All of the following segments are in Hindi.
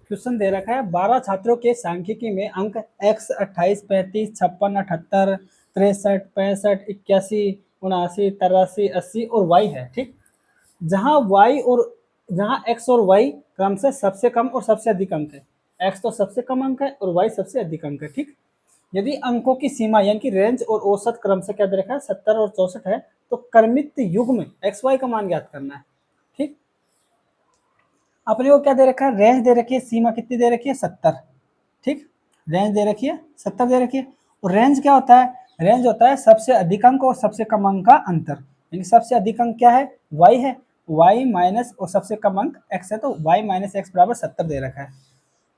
क्वेश्चन दे रखा है 12 छात्रों के सांख्यिकी में अंक x 28, 35, 56, 78, 63, 65, 81, 79, 83, 80 और y है। ठीक, जहां x और y क्रम से सबसे कम और सबसे अधिक अंक है। x तो सबसे कम अंक है और y सबसे अधिक अंक है। ठीक, यदि अंकों की सीमा यानी कि रेंज और औसत क्रम से क्या दे रखा है 70 और 64 है, तो क्रमित युग्म xy का मान ज्ञात करना है। ठीक, अपने को क्या दे रखा है, रेंज दे रखी है, सीमा कितनी दे रखी है 70। ठीक, रेंज दे रखी है 70 दे रखी है। और रेंज क्या होता है, रेंज होता है सबसे अधिक अंक और सबसे कम अंक का अंतर। यानी सबसे अधिक अंक क्या है, y है, y माइनस और सबसे कम अंक x है, तो y माइनस एक्स बराबर 70 दे रखा है।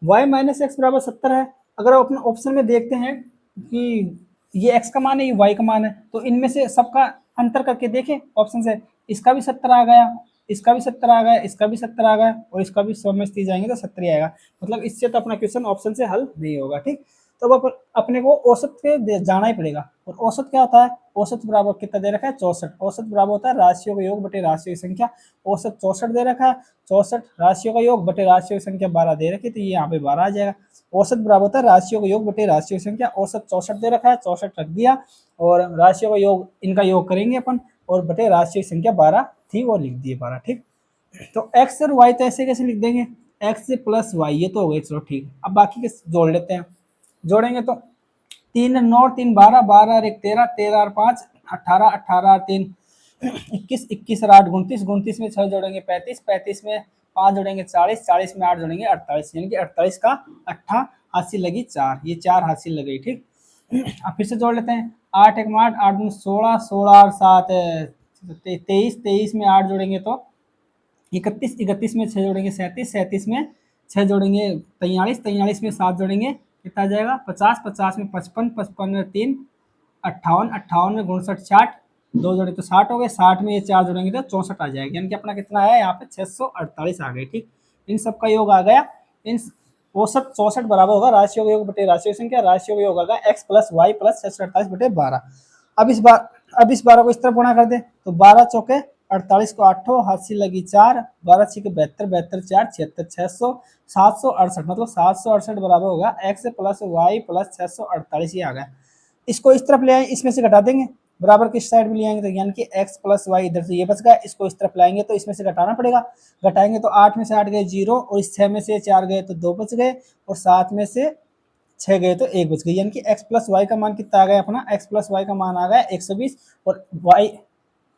y माइनस एक्स बराबर 70 है। अगर आप अपने ऑप्शन में देखते हैं कि ये x का मान है, ये y का मान है, तो इनमें से सबका अंतर करके देखें ऑप्शन से, इसका भी 70 आ गया, इसका भी 70 आ गया, इसका भी 70 आ गया और इसका भी 100 में से जाएंगे तो 70 ही आएगा। मतलब इससे तो अपना क्वेश्चन ऑप्शन से हल नहीं होगा। ठीक, तो अब अपने को औसत पे जाना ही पड़ेगा। और औसत क्या होता है, औसत बराबर कितना दे रखा है 64। औसत बराबर होता है राशियों का योग बटे राशियों की संख्या। औसत 64 दे रखा है, 64 राशियों का योग बटे राशियों की संख्या 12 दे रखी है, तो ये यहाँ पे 12 आ जाएगा। औसत बराबर होता है राशियों का योग बटे राशियों की संख्या। औसत 64 दे रखा है, 64 रख दिया और राशियों का योग, इनका योग करेंगे अपन और बटे राशियों की संख्या 12 थी वो लिख दिए 12। ठीक, तो x और y तो ऐसे कैसे लिख देंगे, x प्लस वाई, ये तो हो गए, चलो ठीक। अब बाकी के जोड़ लेते हैं, जोड़ेंगे तो 3 9 3 12, 12 और 1 13, 13 और 5 18, 18 और 3 21, 21 और 8 29, 29 में 6 जोड़ेंगे 35, 35 में 5 जोड़ेंगे 40, 40 में 8 जोड़ेंगे 48, यानी कि 48 का 8 हासिल लगी 4, ये 4 हासिल लगी। ठीक, अब फिर से जोड़ लेते हैं, 8 1 8, 8 2 16, 16 और 7 23, 23 में 8 जोड़ेंगे तो 31, 31 में 6 जोड़ेंगे 37, 37 में 6 जोड़ेंगे 43, 43 में 7 जोड़ेंगे कितना आ जाएगा 50, 50 में 55, 55 में 3 58, 58 में 59 60, 2 जोड़े तो 60 हो गए, 60 में ये 4 जोड़ेंगे तो 64 आ जाएगा। यानी कि अपना कितना है यहाँ पे 648 आ गए। ठीक, इन सब का योग आ गया, इन औसत 64 बराबर होगा राशियों का योग बटे राशियों की संख्या, राशियों का योग होगा x प्लस वाई प्लस 648 बटे 12। अब इस 12 को इस तरफ गुणा कर दे तो 12 चौके 48 को 8 हासिल लगी 4, 12 6 72, 72 4 76, 600 768, मतलब 768 बराबर होगा x प्लस वाई प्लस 648, ये आ गया। इसको इस तरफ ले आए, इसमें से घटा देंगे, बराबर किस साइड में ले आएंगे तो यानी कि x प्लस वाई इधर से ये बच गया, इसको इस तरफ लाएंगे तो इसमें से घटाना पड़ेगा। घटाएंगे तो 8 में से 8 गए 0 और इस 6 में से 4 गए तो 2 बच गए और 7 में से 6 गए तो 1 बच गई। यानी कि x प्लस वाई का मान कितना आ गया अपना, x प्लस वाई का मान आ गया 120 और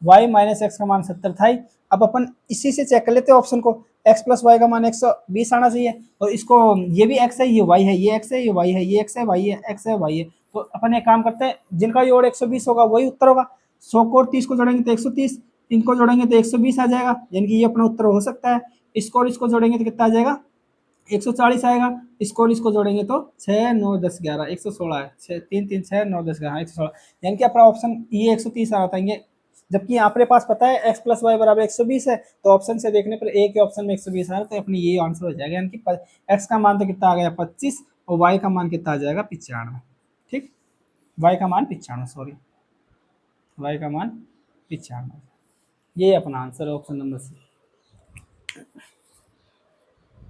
y माइनस एक्स का मान 70 था ही। अब अपन इसी से चेक कर लेते हैं ऑप्शन को, x प्लस वाई का मान 120 आना चाहिए और इसको ये भी x है, ये y है, ये x है, ये y है, ये x है, y है, x है, y है। तो अपन एक काम करते हैं, जिनका जोड़ 120 होगा वही उत्तर होगा। 100 को और 30 को जोड़ेंगे तो 130, इनको जोड़ेंगे तो 120 आ जाएगा, यानी कि ये अपना उत्तर हो सकता है। इसको और इसको जोड़ेंगे तो कितना आ जाएगा 140 आएगा। इसको और इसको जोड़ेंगे तो 6 9 10 11 116 है, 6 3 3 6 9 10 11 116, यानी कि अपना ऑप्शन ये 130 आ रहा था। ये जबकि अपने पास पता है x प्लस वाई बराबर 120 है, तो ऑप्शन से देखने पर एक ही ऑप्शन में 120 आ रहा है, तो अपनी ये आंसर हो जाएगा। यानी कि x का मान तो कितना आ गया 25 और y का मान कितना आ जाएगा 95। ठीक, y का मान 95, सॉरी y का मान 95, ये अपना आंसर है ऑप्शन नंबर सी।